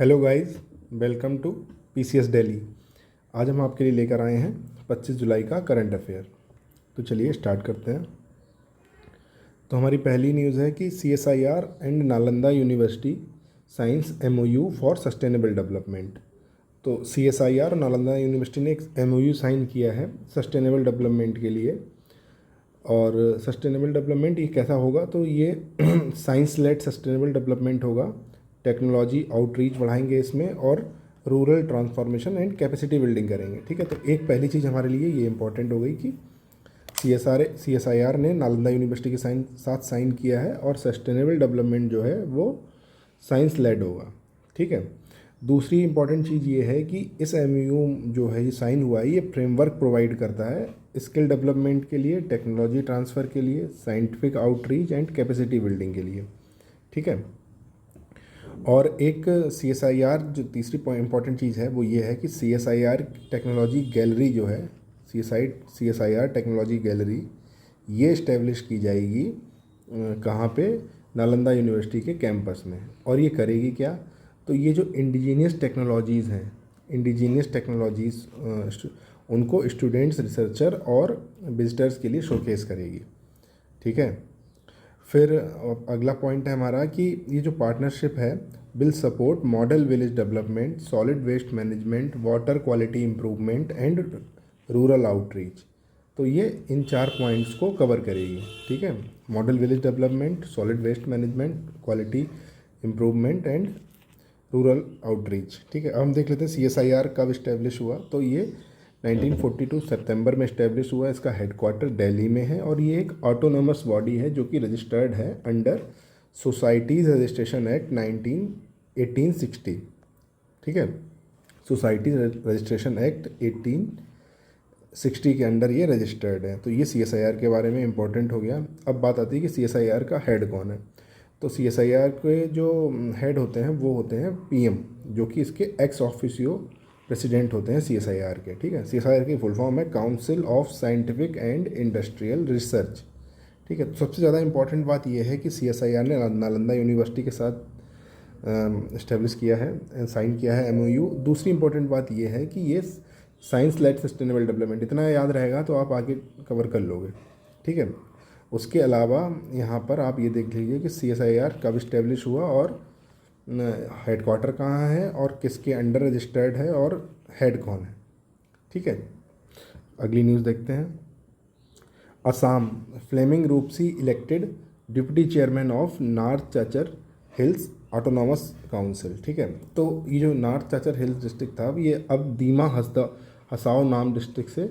Hello guys, welcome to PCS Delhi. आज हम आपके लिए लेकर आए हैं 25 जुलाई का करंट अफेयर। तो चलिए स्टार्ट करते हैं। तो हमारी पहली न्यूज़ है कि CSIR and Nalanda university science MOU for sustainable development. तो सीएसआईआर और नालंदा यूनिवर्सिटी ने एक एमओयू साइन किया है सस्टेनेबल डेवलपमेंट के लिए। और सस्टेनेबल डेवलपमेंट ये कैसा होगा, तो ये साइंस लेड सस्टेनेबल डेवलपमेंट होगा। टेक्नोलॉजी आउटरीच बढ़ाएंगे इसमें और rural transformation and capacity building करेंगे। ठीक है, तो एक पहली चीज़ हमारे लिए ये इंपॉर्टेंट हो गई कि सीएसआईआर ने नालंदा यूनिवर्सिटी के साथ साइन किया है और सस्टेनेबल डेवलपमेंट जो है वो साइंस लेड होगा। ठीक है, दूसरी इंपॉर्टेंट चीज़ ये है कि इस एमओयू जो है ये साइन हुआ है, ये फ्रेमवर्क प्रोवाइड करता है स्किल डेवलपमेंट के लिए, टेक्नोलॉजी ट्रांसफ़र के लिए, scientific outreach and capacity building के लिए। ठीक है, और एक सीएसआईआर जो तीसरी इंपॉर्टेंट चीज़ है वो ये है कि सीएसआईआर टेक्नोलॉजी गैलरी जो है, सीएसआईआर टेक्नोलॉजी गैलरी ये इस्टेब्लिश की जाएगी कहाँ पे, नालंदा यूनिवर्सिटी के कैंपस में। और ये करेगी क्या, तो ये जो इंडिजीनियस टेक्नोलॉजीज़ हैं, इंडिजीनियस टेक्नोलॉजीज़ उनको स्टूडेंट्स, रिसर्चर और विजिटर्स के लिए शोकेस करेगी। ठीक है, फिर अगला पॉइंट है हमारा कि ये जो पार्टनरशिप है will support model village development, solid waste management, water quality improvement and rural outreach. तो ये इन 4 पॉइंट्स को कवर करेगी। ठीक है, model village development, solid waste management, quality improvement and rural outreach. ठीक है, अब हम देख लेते हैं सीएसआईआर कब इस्टेब्लिश हुआ। तो ये 1942 सितंबर में इस्टेब्लिश हुआ। इसका हेडक्वार्टर दिल्ली में है और ये एक ऑटोनोमस बॉडी है जो कि रजिस्टर्ड है अंडर सोसाइटीज़ रजिस्ट्रेशन एक्ट 1860। ठीक है, सोसाइटीज़ रजिस्ट्रेशन एक्ट 1860 के अंडर ये रजिस्टर्ड है। तो ये सीएसआईआर के बारे में इंपॉर्टेंट हो गया। अब बात आती है कि सीएसआईआर का हेड कौन है। तो सीएसआईआर के जो हेड होते हैं वो होते हैं पीएम, जो कि इसके एक्स ऑफिसियो प्रेसिडेंट होते हैं सीएसआईआर के। ठीक है, सीएसआईआर की फुल फॉर्म है council of scientific and industrial research. ठीक है, तो सबसे ज़्यादा इंपॉर्टेंट बात यह है कि सीएसआईआर ने नालंदा यूनिवर्सिटी के साथ इस्टेब्लिश किया है, साइन किया है एमओयू। दूसरी इंपॉर्टेंट बात यह है कि ये साइंस लेड सस्टेनेबल डेवलपमेंट, इतना याद रहेगा तो आप आगे कवर कर लोगे। ठीक है, उसके अलावा यहाँ पर आप ये देख लीजिए कि सीएसआईआर कब इस्टेब्लिश हुआ और हेडक्वार्टर कहाँ है और किसके अंडर रजिस्टर्ड है और हेड कौन है। ठीक है, अगली न्यूज़ देखते हैं। Assam, Fleming Rupsi elected deputy chairman of North Cachar Hills autonomous council. ठीक है, तो ये जो नॉर्थ चाचर हिल्स डिस्ट्रिक्ट था ये अब दीमा हसाओ नाम डिस्ट्रिक्ट से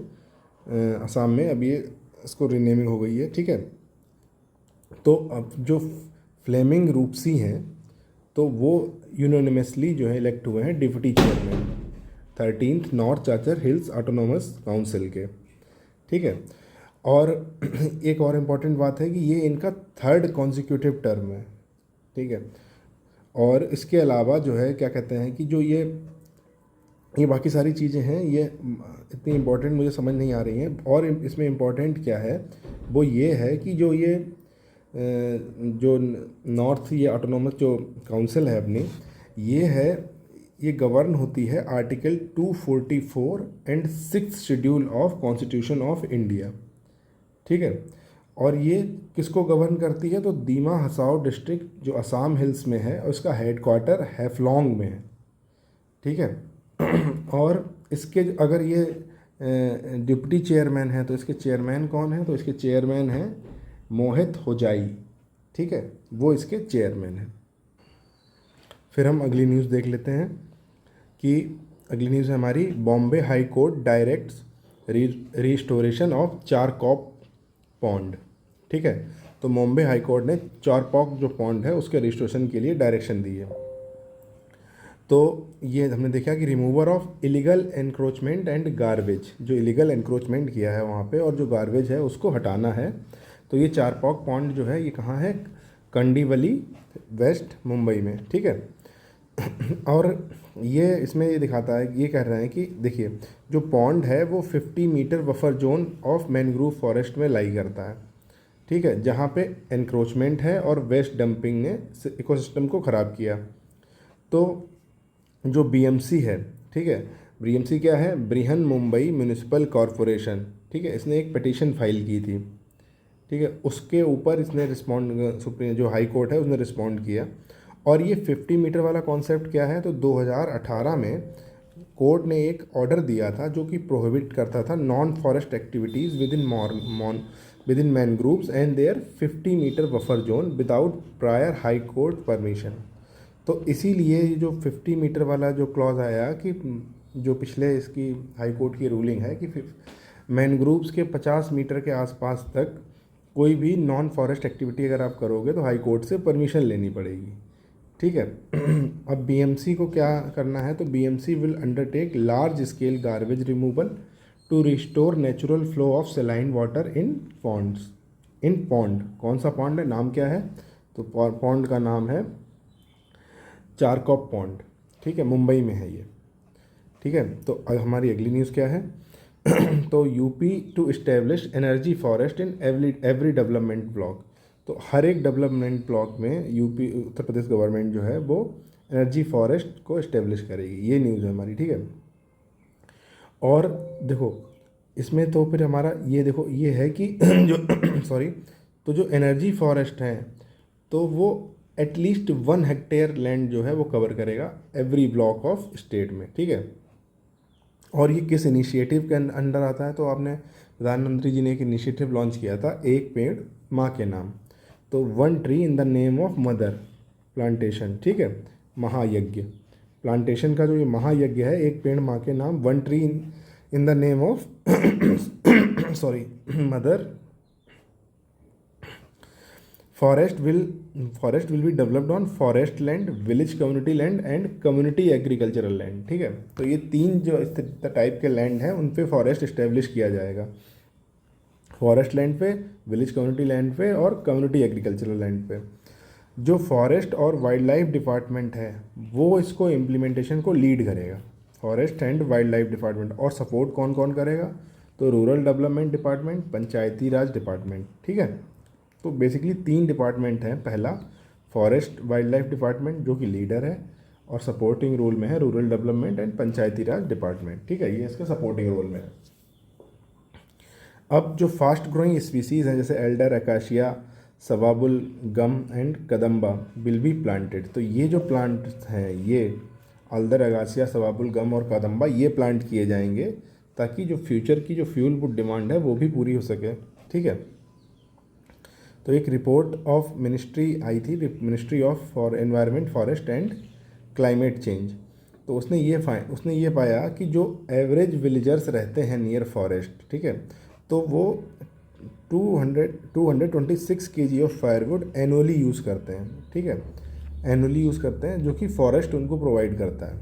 असम में अब ये इसको रीनेमिंग हो गई है। ठीक है, तो अब जो फ्लेमिंग रूपसी हैं तो वो यूनानिमसली जो है इलेक्ट हुए हैं deputy chairman 13th North Cachar Hills autonomous council के। ठीक है, और एक और इम्पॉर्टेंट बात है कि ये इनका 3rd कॉन्जिक्यूटिव टर्म है। ठीक है, और इसके अलावा जो है क्या कहते हैं कि जो ये बाकी सारी चीज़ें हैं ये इतनी इम्पोर्टेंट मुझे समझ नहीं आ रही हैं। और इसमें इम्पोर्टेंट क्या है वो ये है कि जो नॉर्थ ये ऑटोनॉमस जो काउंसिल है अपनी, ये गवर्न होती है article 244 and 6 schedule of constitution of India. ठीक है, और ये किसको गवर्न करती है, तो दीमा हसाओ डिस्ट्रिक्ट जो असम हिल्स में है और इसका हेडक्वार्टर हैफलॉन्ग में है। ठीक है, और इसके अगर ये डिप्टी चेयरमैन है तो इसके चेयरमैन कौन है, तो इसके चेयरमैन हैं मोहित होजाई। ठीक है, वो इसके चेयरमैन हैं। फिर हम अगली न्यूज़ देख लेते हैं कि अगली न्यूज़ है हमारी Bombay High Court directs restoration of Charkop pond. ठीक है, तो बॉम्बे हाई कोर्ट ने चारकॉप जो पॉन्ड है उसके रिस्टोरेशन के लिए डायरेक्शन दी है। तो ये हमने देखा कि remover of illegal encroachment and garbage, जो इलीगल एनक्रोचमेंट किया है वहाँ पे और जो गार्बेज है उसको हटाना है। तो ये चारकॉप पॉन्ड जो है ये कहाँ है, कंडीवली वेस्ट मुंबई में। ठीक है, और ये इसमें ये दिखाता है, ये कह रहे हैं कि देखिए जो पॉन्ड है वो 50 metre buffer zone of mangrove forest में लाई करता है। ठीक है, जहाँ पे एनक्रोचमेंट है और वेस्ट डंपिंग ने इकोसिस्टम को ख़राब किया। तो जो बीएमसी है, ठीक है, बीएमसी क्या है, बृहन मुंबई म्यूनिसिपल कॉरपोरेशन, ठीक है, इसने एक पिटीशन फाइल की थी, ठीक है, उसके ऊपर इसने रिस्पॉन्ड, सुप्रीम जो हाई कोर्ट है उसने रिस्पॉन्ड किया। और ये 50 मीटर वाला कॉन्सेप्ट क्या है, तो 2018 में कोर्ट ने एक ऑर्डर दिया था जो कि प्रोहिबिट करता था non forest activities within mangroves and their 50 metre buffer zone without prior high court permission. तो इसीलिए ये जो 50 मीटर वाला जो क्लॉज आया कि जो पिछले इसकी हाई कोर्ट की रूलिंग है कि मैनग्रूव्स के 50 मीटर के आसपास तक कोई भी नॉन फॉरेस्ट एक्टिविटी अगर आप करोगे तो हाई कोर्ट से परमिशन लेनी पड़ेगी, ठीक है। अब बीएमसी को क्या करना है, तो BMC will undertake large scale garbage removal to restore natural flow of saline water in ponds, in pond, कौन सा पॉन्ड है, नाम क्या है, तो पॉन्ड का नाम है चारकॉप पॉन्ड, ठीक है, मुंबई में है ये, ठीक है। तो अब हमारी अगली न्यूज़ क्या है तो UP to establish energy forest in every development block. तो हर एक डेवलपमेंट ब्लॉक में यूपी उत्तर प्रदेश गवर्नमेंट जो है वो एनर्जी फॉरेस्ट को इस्टेब्लिश करेगी, ये न्यूज़ है हमारी, ठीक है। और देखो इसमें तो फिर हमारा ये देखो ये है कि जो सॉरी, तो जो एनर्जी फॉरेस्ट हैं तो वो एटलीस्ट 1 हेक्टेयर लैंड जो है वो कवर करेगा एवरी ब्लॉक ऑफ स्टेट में, ठीक है। और ये किस इनिशिएटिव के अंडर आता है, तो आपने प्रधानमंत्री जी ने एक इनिशिएटिव लॉन्च किया था, एक पेड़ माँ के नाम, तो 1 tree in the name of mother plantation, ठीक है, महायज्ञ प्लांटेशन का जो ये महायज्ञ है, एक पेड़ माँ के नाम, 1 tree in the name of sorry mother forest will be developed on forest land, village community land and community agricultural land, ठीक है। तो ये 3 जो इस टाइप के लैंड हैं उन पे फॉरेस्ट इस्टेब्लिश किया जाएगा, फॉरेस्ट लैंड पे, विलेज कम्युनिटी लैंड पे और कम्युनिटी एग्रीकल्चरल लैंड पे। जो फॉरेस्ट और वाइल्ड लाइफ डिपार्टमेंट है वो इसको इम्प्लीमेंटेशन को लीड करेगा, forest and wild life department. और सपोर्ट कौन कौन करेगा, तो रूरल डेवलपमेंट डिपार्टमेंट, पंचायती राज डिपार्टमेंट, ठीक है। तो बेसिकली 3 डिपार्टमेंट हैं, पहला फॉरेस्ट वाइल्ड लाइफ डिपार्टमेंट जो कि लीडर है और सपोर्टिंग रोल में है rural development and Panchayati Raj department, ठीक है, ये इसका सपोर्टिंग रोल में है। अब जो फास्ट ग्रोइंग स्पीसीज़ हैं जैसे एल्डर, अकाशिया, सवाबुल gum and kadamba will be planted. तो ये जो प्लांट्स हैं, ये एल्डर, अकाशिया, सवाबुल गम और कदम्बा, ये प्लांट किए जाएंगे ताकि जो फ्यूचर की जो फ्यूल वुड डिमांड है वो भी पूरी हो सके, ठीक है। तो एक रिपोर्ट ऑफ मिनिस्ट्री आई थी, ministry of for environment, forest and climate change. तो उसने ये पाया कि जो एवरेज विलेजर्स रहते हैं नियर फॉरेस्ट, ठीक है, तो वो 226 kg of firewood annually use करते हैं, ठीक है, एनुअली यूज़ करते हैं, जो कि फॉरेस्ट उनको प्रोवाइड करता है,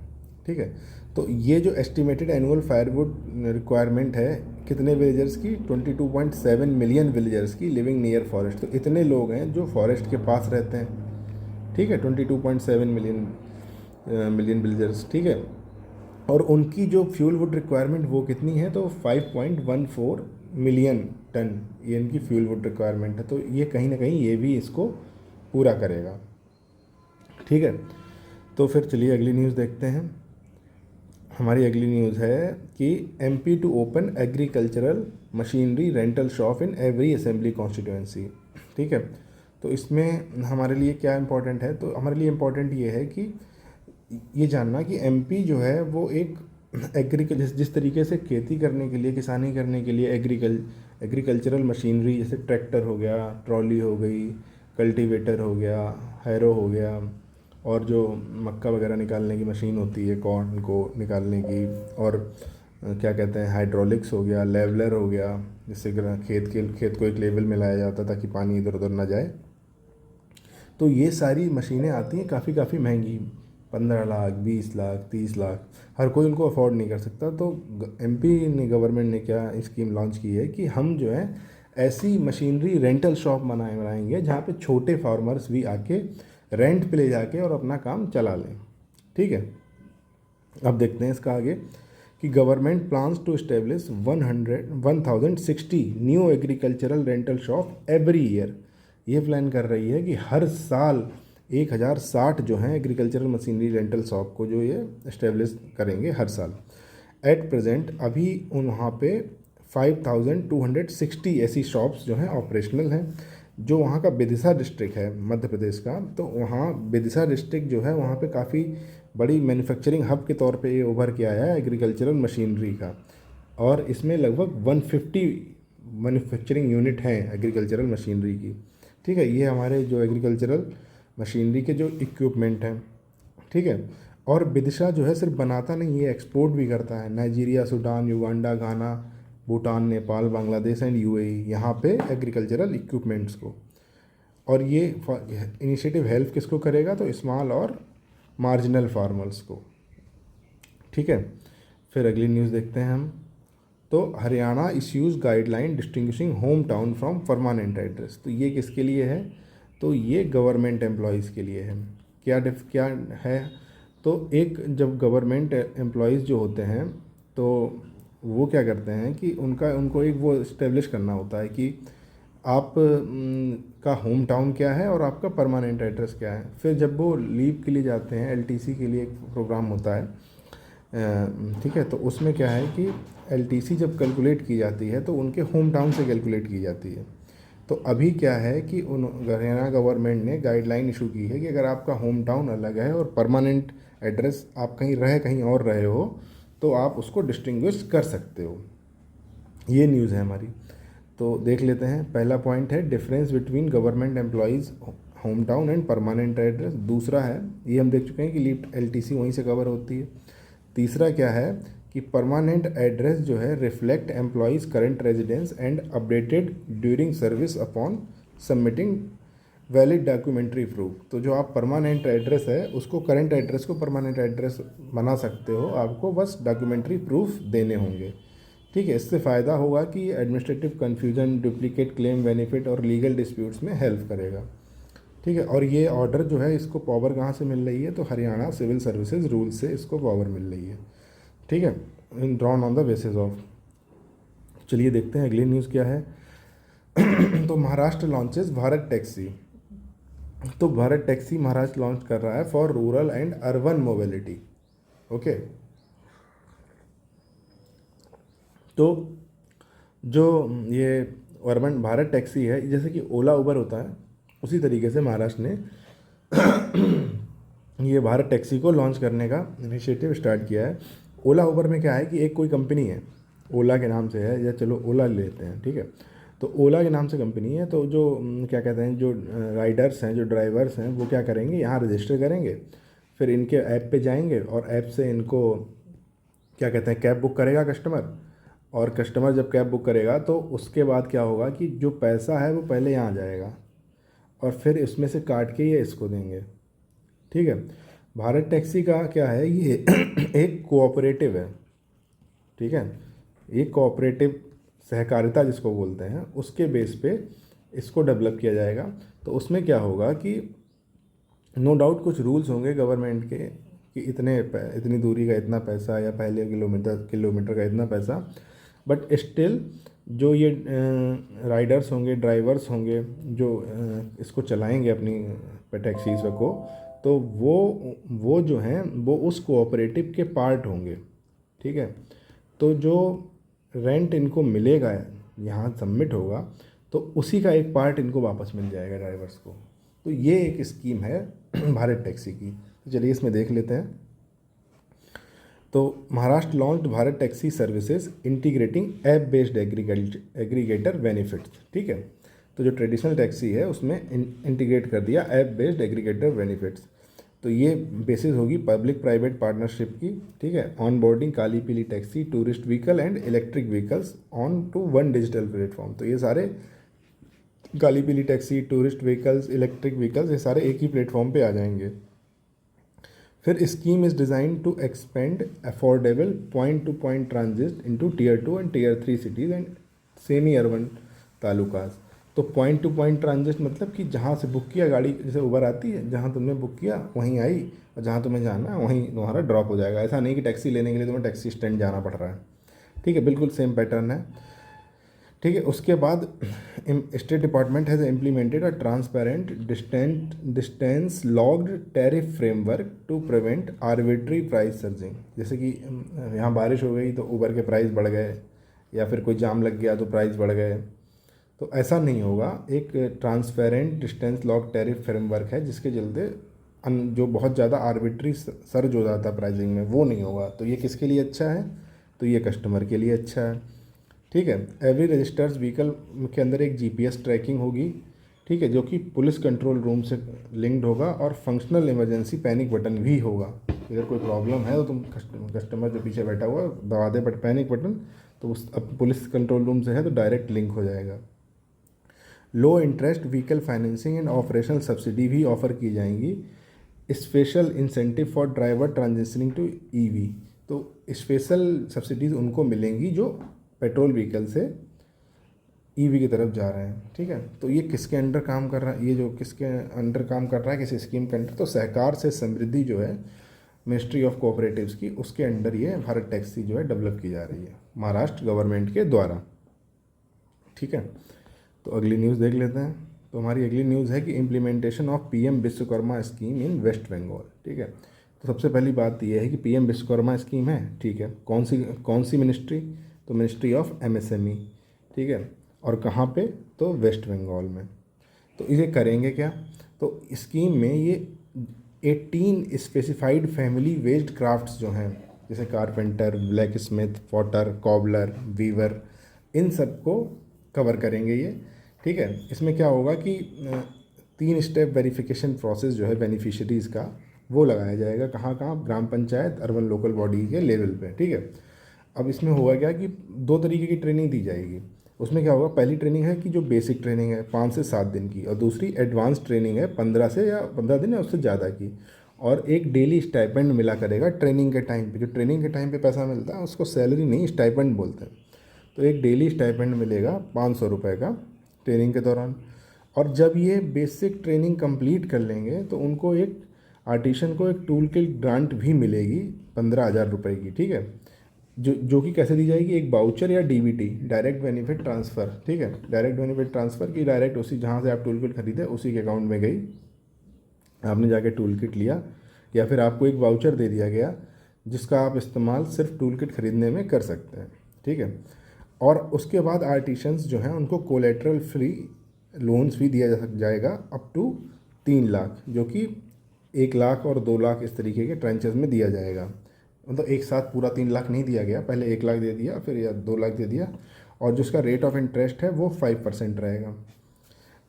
ठीक है। तो ये जो एस्टिमेटेड एनुअल फायरवुड रिक्वायरमेंट है कितने विलेजर्स की, 22.7 मिलियन विलेजर्स की लिविंग नियर फॉरेस्ट। तो इतने लोग हैं जो फॉरेस्ट के पास रहते हैं, ठीक है, 22.7 मिलियन विलेजर्स, ठीक है। और उनकी जो फ्यूल वुड रिक्वायरमेंट वो कितनी है, तो 5.14 मिलियन टन ये इनकी फ्यूल वुड रिक्वायरमेंट है। तो ये कहीं ना कहीं ये भी इसको पूरा करेगा, ठीक है। तो फिर चलिए अगली न्यूज़ देखते हैं। हमारी अगली न्यूज़ है कि MP to open agricultural machinery rental shop in every assembly constituency, ठीक है। तो इसमें हमारे लिए क्या इम्पोर्टेंट है, तो हमारे लिए इम्पोर्टेंट ये है कि ये जानना कि MP जो है वो एक जिस तरीके से खेती करने के लिए, किसानी करने के लिए एग्रीकल्चरल मशीनरी जैसे ट्रैक्टर हो गया, ट्रॉली हो गई, कल्टीवेटर हो गया, हैरो हो गया, और जो मक्का वगैरह निकालने की मशीन होती है कॉर्न को निकालने की, और क्या कहते हैं हाइड्रोलिक्स हो गया, लेवलर हो गया, जिससे खेत को एक लेवल में लाया जाता ताकि पानी इधर उधर ना जाए। तो ये सारी मशीनें आती हैं काफ़ी महंगी, 15 लाख, 20 लाख, 30 लाख, हर कोई उनको अफोर्ड नहीं कर सकता। तो MP ने, गवर्नमेंट ने क्या स्कीम लॉन्च की है कि हम जो है ऐसी मशीनरी रेंटल शॉप बनाएंगे जहाँ पे छोटे फार्मर्स भी आके रेंट पे ले जाके और अपना काम चला लें, ठीक है। अब देखते हैं इसका आगे कि government plans to establish 1060 new agricultural rental shop every year. ये प्लान कर रही है कि हर साल 1060 जो हैं एग्रीकल्चरल मशीनरी रेंटल शॉप को जो ये इस्टेब्लिश करेंगे हर साल। एट प्रेजेंट अभी वहाँ पे 5260 ऐसी शॉप्स जो हैं ऑपरेशनल हैं। जो वहाँ का विदिशा डिस्ट्रिक्ट है मध्य प्रदेश का, तो वहाँ विदिशा डिस्ट्रिक्ट जो है वहाँ पे काफ़ी बड़ी मैन्युफैक्चरिंग हब के तौर पे ये उभर के आया है एग्रीकल्चरल मशीनरी का। और इसमें लगभग 150 मैन्युफैक्चरिंग यूनिट हैं एग्रीकल्चरल मशीनरी की। ठीक है, ये हमारे जो एग्रीकल्चरल मशीनरी के जो इक्विपमेंट हैं। ठीक है, और विदिशा जो है सिर्फ बनाता नहीं, ये एक्सपोर्ट भी करता है। Nigeria, Sudan, Uganda, Ghana, Bhutan, Nepal, Bangladesh and UAE यहाँ पे एग्रीकल्चरल इक्विपमेंट्स को। और ये इनिशिएटिव हेल्प किसको करेगा, तो स्मॉल और मार्जिनल फार्मर्स को। ठीक है, फिर अगली न्यूज़ देखते हैं हम। तो Haryana issues guideline distinguishing home town from permanent address. तो ये किसके लिए है, तो ये गवर्नमेंट एम्प्लॉयज़ के लिए है। क्या है, तो एक जब गवर्नमेंट एम्प्लॉयज़ जो होते हैं तो वो क्या करते हैं कि उनको एक वो इस्टेब्लिश करना होता है कि आप का होम टाउन क्या है और आपका परमानेंट एड्रेस क्या है। फिर जब वो लीव के लिए जाते हैं, एलटीसी के लिए एक प्रोग्राम होता है, ठीक है, तो उसमें क्या है कि एलटीसी जब कैलकुलेट की जाती है तो उनके होम टाउन से कैलकुलेट की जाती है। तो अभी क्या है कि हरियाणा गवर्नमेंट ने गाइडलाइन इशू की है कि अगर आपका होम टाउन अलग है और परमानेंट एड्रेस आप कहीं और रहे हो तो आप उसको डिस्टिंग्विश कर सकते हो। ये न्यूज़ है हमारी। तो देख लेते हैं। पहला पॉइंट है difference between government employees home town and permanent address. दूसरा है, ये हम देख चुके हैं कि लीव एलटीसी वहीं से कवर होती है। तीसरा क्या है कि परमानेंट एड्रेस जो है reflect employees current residence and updated during service upon submitting valid documentary proof. तो जो आप परमानेंट एड्रेस है उसको, करंट एड्रेस को परमानेंट एड्रेस बना सकते हो, आपको बस डॉक्यूमेंट्री प्रूफ देने होंगे। ठीक है, इससे फ़ायदा होगा कि administrative confusion, duplicate claim, benefit और लीगल डिस्प्यूट्स में हेल्प करेगा। ठीक है, और ये ऑर्डर जो है इसको पावर कहाँ से मिल रही है, तो हरियाणा सिविल सर्विसेज रूल से इसको पावर मिल रही है। ठीक है, in drawn on the basis of. चलिए देखते हैं अगली न्यूज़ क्या है। तो महाराष्ट्र लॉन्चेस भारत टैक्सी। तो भारत टैक्सी महाराष्ट्र लॉन्च कर रहा है for rural and urban mobility. Okay, तो जो ये अर्बन भारत टैक्सी है, जैसे कि ओला उबर होता है, उसी तरीके से महाराष्ट्र ने ये भारत टैक्सी को लॉन्च करने का इनिशिएटिव स्टार्ट किया है। ओला उबर में क्या है कि एक कोई कंपनी है, ओला के नाम से है, या चलो ओला लेते हैं। ठीक है, तो ओला के नाम से कंपनी है। तो जो क्या कहते हैं, जो राइडर्स हैं, जो ड्राइवर्स हैं, वो क्या करेंगे, यहाँ रजिस्टर करेंगे, फिर इनके ऐप पे जाएंगे और ऐप से इनको क्या कहते हैं, कैब बुक करेगा कस्टमर। और कस्टमर जब कैब बुक करेगा तो उसके बाद क्या होगा कि जो पैसा है वो पहले यहाँ जाएगा और फिर इसमें से काट के ये इसको देंगे। ठीक है, भारत टैक्सी का क्या है, ये एक कोऑपरेटिव है। ठीक है, एक कोऑपरेटिव सहकारिता जिसको बोलते हैं, उसके बेस पे इसको डेवलप किया जाएगा। तो उसमें क्या होगा कि नो डाउट कुछ रूल्स होंगे गवर्नमेंट के कि इतनी दूरी का इतना पैसा, या पहले किलोमीटर का इतना पैसा। बट स्टिल जो ये राइडर्स होंगे, ड्राइवर्स होंगे, जो इसको चलाएंगे अपनी टैक्सीज़ को, तो वो जो हैं वो उस कोऑपरेटिव के पार्ट होंगे। ठीक है, तो जो रेंट इनको मिलेगा, यहाँ सबमिट होगा, तो उसी का एक पार्ट इनको वापस मिल जाएगा ड्राइवर्स को। तो ये एक स्कीम है भारत टैक्सी की। तो चलिए इसमें देख लेते हैं। तो Maharashtra launched Bharat taxi services integrating app based aggregator benefits. ठीक है, तो जो ट्रेडिशनल टैक्सी है उसमें इंटीग्रेट कर दिया ऐप बेस्ड एग्रीगेटर बेनिफिट्स। तो ये बेसिस होगी पब्लिक प्राइवेट पार्टनरशिप की। ठीक है, ऑन बोर्डिंग काली पीली taxi, tourist vehicle and electric vehicles on to one digital platform. तो ये सारे काली पीली taxi, tourist vehicles, electric vehicles, ये सारे एक ही प्लेटफॉर्म पे आ जाएंगे। फिर scheme is design to expand affordable point to point transit into tier 2 and tier 3 cities and semi urban talukas. तो पॉइंट टू पॉइंट ट्रांजिट मतलब कि जहाँ से बुक किया गाड़ी, जैसे उबर आती है, जहाँ तुमने बुक किया वहीं आई, और जहाँ तुम्हें जाना है वहीं तुम्हारा ड्रॉप हो जाएगा। ऐसा नहीं कि टैक्सी लेने के लिए तुम्हें टैक्सी स्टैंड जाना पड़ रहा है। ठीक है, बिल्कुल सेम पैटर्न है। ठीक है। उसके बाद state department has implemented a transparent distance logged tariff framework to prevent arbitrary price surging. जैसे कि यहाँ बारिश हो गई तो उबर के प्राइस बढ़ गए, या फिर कोई जाम लग गया तो प्राइस बढ़ गए, तो ऐसा नहीं होगा। एक transparent distance log tariff framework है जिसके चलते जो बहुत ज़्यादा आर्बिट्री सर्ज हो जाता है प्राइसिंग में, वो नहीं होगा। तो ये किसके लिए अच्छा है? तो ये कस्टमर के लिए अच्छा है। ठीक है। एवरी रजिस्टर्स व्हीकल के अंदर एक जीपीएस ट्रैकिंग होगी, ठीक है, जो कि पुलिस कंट्रोल रूम से लिंक्ड होगा, और फंक्शनल इमरजेंसी पैनिक बटन भी होगा। अगर कोई प्रॉब्लम है तो तुम कस्टमर जो पीछे बैठा हुआ है दबा दे पैनिक बटन, तो उस अब पुलिस कंट्रोल रूम से है तो डायरेक्ट लिंक हो जाएगा। Low interest vehicle financing and operational subsidy भी ऑफ़र की जाएंगी। Special incentive for driver transitioning to EV, तो स्पेशल सब्सिडीज़ उनको मिलेंगी जो पेट्रोल व्हीकल से ईवी की तरफ जा रहे हैं। ठीक है। तो ये किसके अंडर काम कर रहा है? ये जो किसके अंडर काम कर रहा है, किस स्कीम के अंडर? तो सहकार से समृद्धि जो है मिनिस्ट्री ऑफ कोऑपरेटिव्स की, उसके अंडर ये भारत टैक्सी जो है डेवलप की जा रही है महाराष्ट्र गवर्नमेंट के द्वारा। ठीक है। तो अगली न्यूज़ देख लेते हैं। तो हमारी अगली न्यूज़ है कि implementation of PM Vishwakarma scheme in West Bengal. ठीक है। तो सबसे पहली बात यह है कि पीएम विश्वकर्मा स्कीम है, ठीक है, कौन सी मिनिस्ट्री? तो मिनिस्ट्री ऑफ एमएसएमई। ठीक है। और कहाँ पे? तो वेस्ट बंगाल में। तो इसे करेंगे क्या? तो स्कीम में ये 18 स्पेसिफाइड फैमिली वेस्ड क्राफ्ट्स जो हैं, जैसे carpenter, blacksmith, potter, cobbler, weaver, इन सब को कवर करेंगे ये। ठीक है। इसमें क्या होगा कि 3 स्टेप वेरिफिकेशन प्रोसेस जो है बेनिफिशरीज़ का, वो लगाया जाएगा। कहाँ कहाँ? ग्राम पंचायत, अर्बन लोकल बॉडी के लेवल पे। ठीक है। अब इसमें होगा क्या कि 2 तरीके की ट्रेनिंग दी जाएगी। उसमें क्या होगा? पहली ट्रेनिंग है कि जो बेसिक ट्रेनिंग है 5 से 7 दिन की, और दूसरी एडवांस ट्रेनिंग है 15 दिन या उससे ज़्यादा की, और एक डेली स्टाइपेंड मिला करेगा ट्रेनिंग के टाइम पे। जो ट्रेनिंग के टाइम पे पैसा मिलता है उसको सैलरी नहीं, स्टाइपेंड बोलते हैं। तो एक डेली स्टाइपेंड मिलेगा 500 रुपये का ट्रेनिंग के दौरान। और जब ये बेसिक ट्रेनिंग कंप्लीट कर लेंगे तो उनको एक आर्टिशन को एक टूल किट ग्रांट भी मिलेगी 15,000 रुपये की। ठीक है। जो कि कैसे दी जाएगी? एक बाउचर या डीबीटी, डायरेक्ट बेनिफिट ट्रांसफ़र। ठीक है। डायरेक्ट बेनिफिट ट्रांसफ़र की डायरेक्ट उसी जहाँ से आप टूल किट खरीदे उसी के अकाउंट में गई, आपने जाके टूल किट लिया, या फिर आपको एक वाउचर दे दिया गया जिसका आप इस्तेमाल सिर्फ टूल किट खरीदने में कर सकते हैं। ठीक है। और उसके बाद आर्टिशंस जो हैं उनको कोलेट्रल फ्री लोन्स भी दिया जाएगा अप टू 3 लाख, जो कि 1 लाख और 2 लाख इस तरीके के ट्रेंचेस में दिया जाएगा। मतलब एक साथ पूरा 3 लाख नहीं दिया गया, पहले 1 लाख दे दिया, फिर या 2 लाख दे दिया, और जिसका रेट ऑफ इंटरेस्ट है वो 5% रहेगा।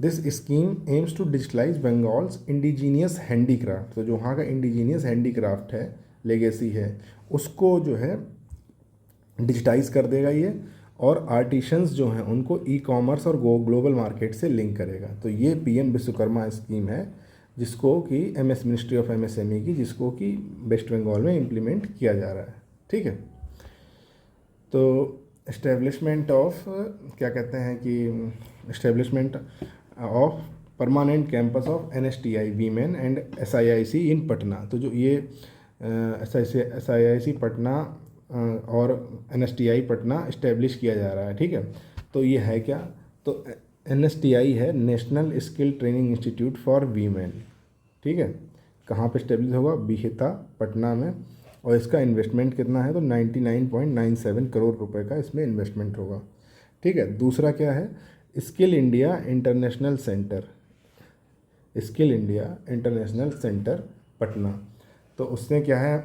This scheme aims to digitalise Bengal's indigenous handicraft. तो जो वहाँ का इंडिजीनियस हैंडीक्राफ्ट है, लेगेसी है, उसको जो है डिजिटाइज कर देगा ये, और आर्टिशंस जो हैं उनको ई कॉमर्स और ग्लोबल मार्केट से लिंक करेगा। तो ये पीएम विश्वकर्मा स्कीम है जिसको कि मिनिस्ट्री ऑफ एमएसएमई की, जिसको कि वेस्ट बंगाल में इम्प्लीमेंट किया जा रहा है। ठीक है। तो इस्टेब्लिशमेंट ऑफ क्या कहते हैं कि establishment of permanent campus of NSTI women and SIIC in Patna. तो जो ये एसआईआईसी पटना और एनएसटीआई पटना इस्टेब्लिश किया जा रहा है। ठीक है। तो ये है क्या? तो एनएसटीआई है national skill training institute for women. ठीक है। कहाँ पे इस्टेब्लिश होगा? बिहिता, पटना में। और इसका इन्वेस्टमेंट कितना है? तो 99.97 करोड़ रुपए का इसमें इन्वेस्टमेंट होगा। ठीक है। दूसरा क्या है? Skill India international centre, skill India international centre Patna. तो उसमें क्या है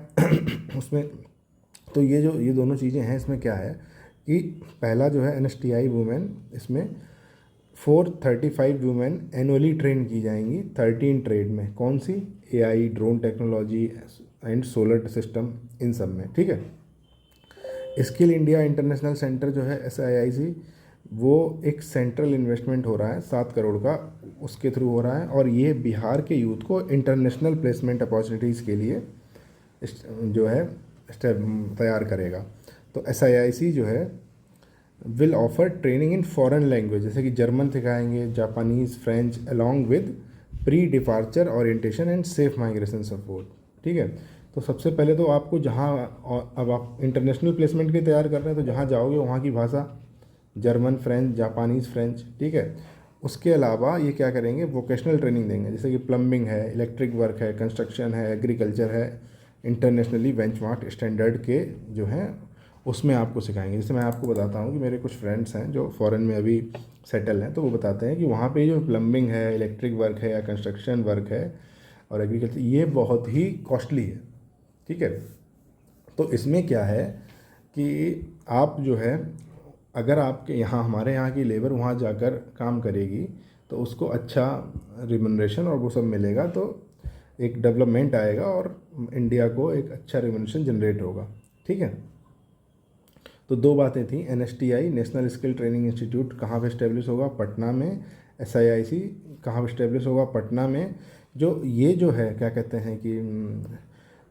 उसमें तो ये दोनों चीज़ें हैं। इसमें क्या है कि पहला जो है एनएसटीआई वुमेन, इसमें 435 वुमेन एनुअली ट्रेन की जाएंगी 13 ट्रेड में। कौन सी? AI, drone technology and solar system, इन सब में। ठीक है। स्किल इंडिया इंटरनेशनल सेंटर जो है एसआईआईसी, वो एक सेंट्रल इन्वेस्टमेंट हो रहा है 7 करोड़ का, उसके थ्रू हो रहा है, और ये बिहार के यूथ को इंटरनेशनल प्लेसमेंट अपॉर्चुनिटीज़ के लिए जो है तैयार करेगा। तो एसआईआईसी जो है will offer training in foreign language, जैसे कि जर्मन सिखाएंगे, Japanese, French, along with pre departure orientation and safe migration support. ठीक है। तो सबसे पहले तो आपको जहाँ, अब आप इंटरनेशनल प्लेसमेंट के तैयार कर रहे हैं तो जहाँ जाओगे वहाँ की भाषा जर्मन फ्रेंच, जापानीज़ फ्रेंच, ठीक है। उसके अलावा ये क्या करेंगे, वोकेशनल ट्रेनिंग देंगे, जैसे कि प्लम्बिंग है, इलेक्ट्रिक वर्क है, कंस्ट्रक्शन है, एग्रीकल्चर है, इंटरनेशनली बेंचमार्क स्टैंडर्ड के जो हैं उसमें आपको सिखाएंगे। जैसे मैं आपको बताता हूँ कि मेरे कुछ फ्रेंड्स हैं जो फ़ॉरेन में अभी सेटल हैं, तो वो बताते हैं कि वहाँ पे जो प्लम्बिंग है, इलेक्ट्रिक वर्क है या कंस्ट्रक्शन वर्क है और एग्रीकल्चर, ये बहुत ही कॉस्टली है, ठीक है। तो इसमें क्या है कि आप जो है, अगर आपके यहाँ, हमारे यहाँ की लेबर वहाँ जाकर काम करेगी तो उसको अच्छा रिम्यूनरेशन और वो सब मिलेगा, तो एक डेवलपमेंट आएगा और इंडिया को एक अच्छा रिम्यूनरेशन जनरेट होगा, ठीक है। तो दो बातें थी, NSTI national skill training institute कहाँ पे इस्टेब्लिश होगा, पटना में। SIIC कहाँ पे इस्टेब्लिश होगा, पटना में। जो ये जो है क्या कहते हैं कि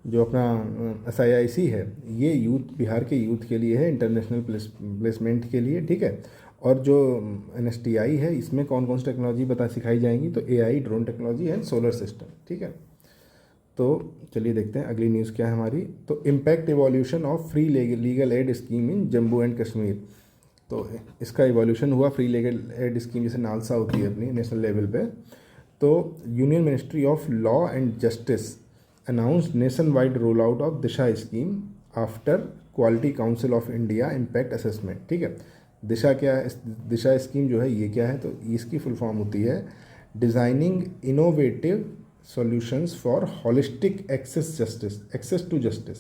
जो अपना SIIC है, ये यूथ, बिहार के यूथ के लिए है, इंटरनेशनल प्लेसमेंट के लिए, ठीक है। और जो NSTI है, इसमें कौन कौन सी टेक्नोलॉजी सिखाई जाएंगी, तो AI, drone technology and solar system, ठीक है। तो चलिए देखते हैं अगली न्यूज़ क्या है हमारी। तो impact evolution of free legal aid scheme in Jammu and Kashmir. तो इसका इवोल्यूशन हुआ, फ्री लीगल एड स्कीम जैसे नालसा होती है अपनी नेशनल लेवल पे। तो union ministry of law and justice announced nation wide roll out of Disha scheme after quality council of India impact assessment, ठीक है। दिशा क्या है, दिशा स्कीम जो है ये क्या है, तो इसकी फुल फॉर्म होती है designing innovative solutions for holistic access to justice,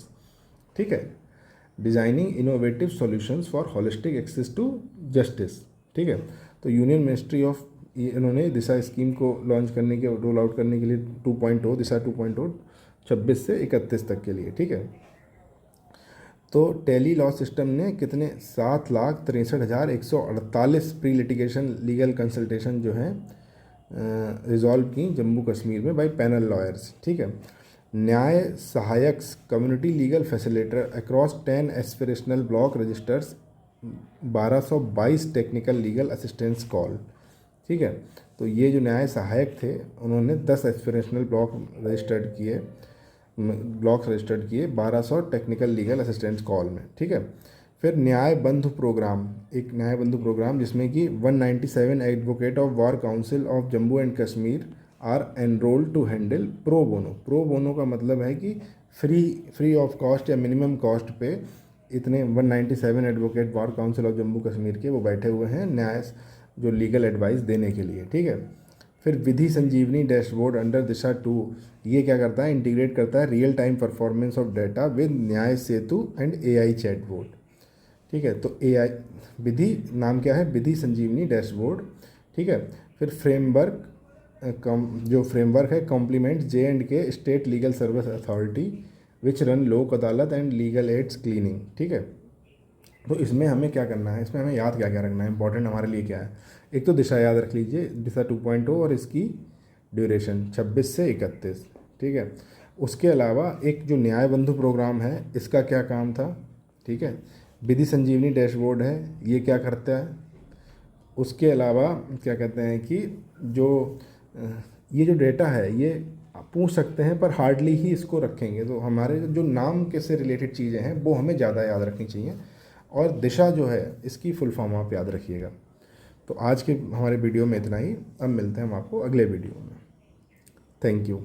ठीक है। Designing innovative solutions for holistic access to justice, ठीक है। तो यूनियन मिनिस्ट्री ऑफ, इन्होंने दिशा स्कीम को लॉन्च करने के, रोल आउट करने के लिए 2.0, दिशा 2.0 26 से 31 तक के लिए, ठीक है। तो टेली लॉ सिस्टम ने कितने 7,63,148 प्री लिटिगेशन लीगल कंसल्टेशन जो हैं रिजॉल्व की जम्मू कश्मीर में बाय पैनल लॉयर्स, ठीक है। Nyaya Sahayak community legal facilitator across 10 aspirational block registers 1222 technical legal assistance call, ठीक है। तो ये जो न्याय सहायक थे उन्होंने 10 एस्पिरेशनल ब्लॉक्स रजिस्टर्ड किए 1200 टेक्निकल लीगल असिस्टेंस कॉल में, ठीक है। फिर न्याय बंधु प्रोग्राम, एक न्याय बंधु प्रोग्राम जिसमें कि 197 advocate of bar council of Jammu and Kashmir are enrolled to handle pro bono. Pro bono का मतलब है कि फ्री ऑफ कॉस्ट या मिनिमम कॉस्ट पे इतने 197 advocate bar council of Jammu Kashmir के वो बैठे हुए हैं न्याय जो लीगल एडवाइस देने के लिए, ठीक है। फिर विधि संजीवनी डैशबोर्ड अंडर दिशा 2, ये क्या करता है, इंटीग्रेट करता है real time performance of data with न्याय सेतु एंड AI चैटबोर्ड, ठीक है। तो AI विधि नाम क्या है, विधि संजीवनी डैशबोर्ड, ठीक है। फिर फ्रेमवर्क, जो फ्रेमवर्क है complement J&K state legal service authority which run Lok Adalat and legal ads cleaning, ठीक है। तो इसमें हमें क्या करना है, इसमें हमें याद क्या क्या रखना है, इंपॉर्टेंट हमारे लिए क्या है। एक तो दिशा याद रख लीजिए, दिशा 2.0 और इसकी ड्यूरेशन 26 से 31, ठीक है। उसके अलावा एक जो न्याय बंधु प्रोग्राम है इसका क्या काम था, ठीक है। विधि संजीवनी डैशबोर्ड है, ये क्या करता है। उसके अलावा क्या कहते हैं कि जो ये जो डेटा है ये आप पूछ सकते हैं पर हार्डली ही इसको रखेंगे, तो हमारे जो नाम के से रिलेटेड चीज़ें हैं वो हमें ज़्यादा याद रखनी चाहिए। और दिशा जो है इसकी फुल फॉर्म आप याद रखिएगा। तो आज के हमारे वीडियो में इतना ही, अब मिलते हैं हम आपको अगले वीडियो में। Thank you.